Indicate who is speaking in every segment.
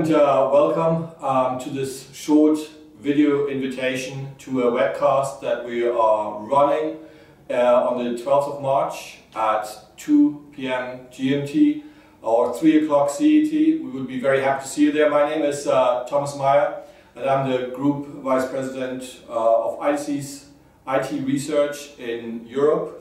Speaker 1: and welcome to this short video invitation to a webcast that we are running on the 12th of March at 2 p.m. GMT or 3 o'clock CET. We would be very happy to see you there. My name is Thomas Meyer, and I'm the Group Vice President of IDC's IT Research in Europe.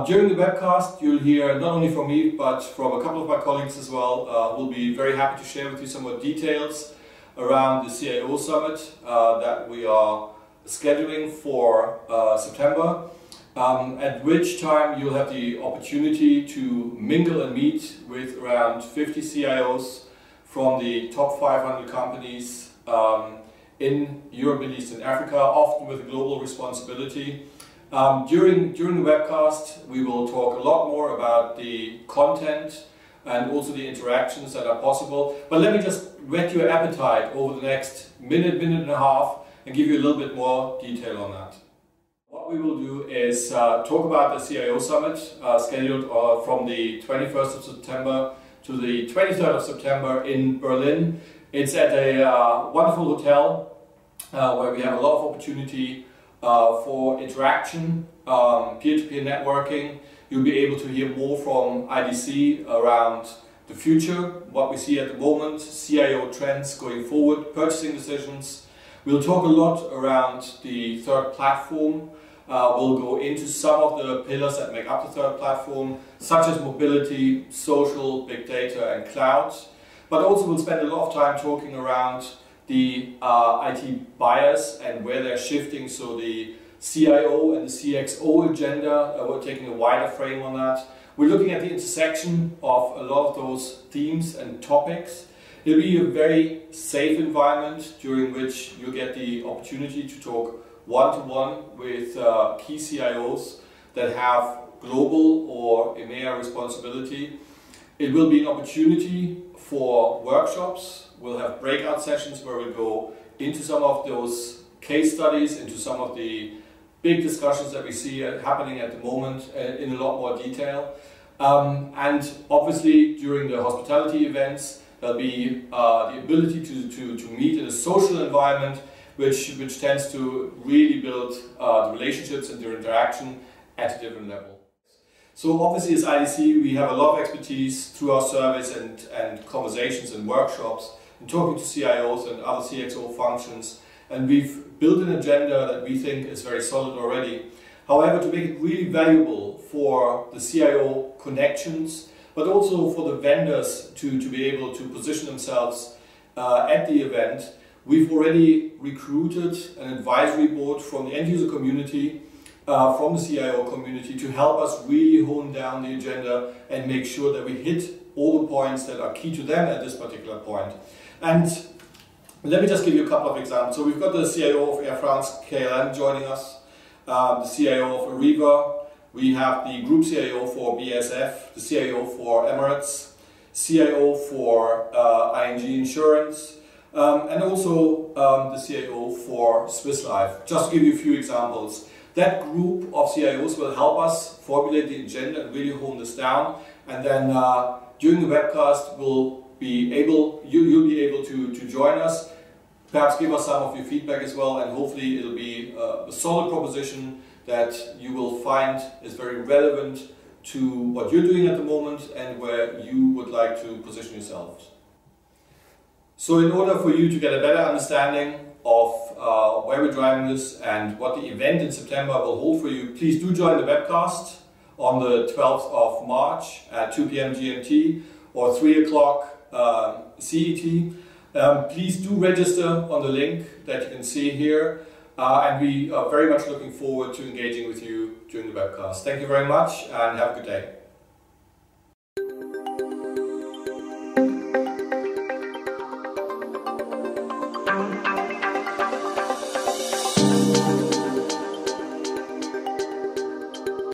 Speaker 1: During the webcast, you'll hear not only from me, but from a couple of my colleagues as well. We'll be very happy to share with you some more details around the CIO Summit that we are scheduling for September, at which time you'll have the opportunity to mingle and meet with around 50 CIOs from the top 500 companies in Europe, Middle East and Africa, often with a global responsibility. During the webcast, we will talk a lot more about the content and also the interactions that are possible. But let me just whet your appetite over the next minute and a half and give you a little bit more detail on that. What we will do is talk about the CIO Summit scheduled from the 21st of September to the 23rd of September in Berlin. It's at a wonderful hotel where we have a lot of opportunity for interaction, peer-to-peer networking. You'll be able to hear more from IDC around the future, what we see at the moment, CIO trends going forward, purchasing decisions. We'll talk a lot around the third platform. We'll go into some of the pillars that make up the third platform, such as mobility, social, big data and cloud. But also we'll spend a lot of time talking around the IT buyers and where they're shifting, so the CIO and the CXO agenda, we're taking a wider frame on that. We're looking at the intersection of a lot of those themes and topics. It'll be a very safe environment during which you'll get the opportunity to talk one-to-one with key CIOs that have global or EMEA responsibility. It will be an opportunity for workshops. We'll have breakout sessions where we'll go into some of those case studies, into some of the big discussions that we see happening at the moment in a lot more detail. And obviously during the hospitality events, there'll be the ability to meet in a social environment which tends to really build the relationships and their interaction at a different level. So obviously as IDC we have a lot of expertise through our surveys and conversations and workshops and talking to CIOs and other CXO functions, and we've built an agenda that we think is very solid already. However, to make it really valuable for the CIO connections, but also for the vendors to be able to position themselves at the event, we've already recruited an advisory board from the end user community, from the CIO community, to help us really hone down the agenda and make sure that we hit all the points that are key to them at this particular point. And let me just give you a couple of examples. So we've got the CIO of Air France KLM joining us, the CIO of Arriva, we have the Group CIO for BASF, the CIO for Emirates, CIO for ING Insurance, and also the CIO for Swiss Life. Just to give you a few examples. That group of CIOs will help us formulate the agenda and really hone this down, and then during the webcast you'll be able to join us, perhaps give us some of your feedback as well, and hopefully it'll be a solid proposition that you will find is very relevant to what you're doing at the moment and where you would like to position yourselves. So in order for you to get a better understanding of where we're driving this and what the event in September will hold for you, please do join the webcast on the 12th of March at 2 p.m. GMT or 3 o'clock CET. Please do register on the link that you can see here, and we are very much looking forward to engaging with you during the webcast. Thank you very much and have a good day.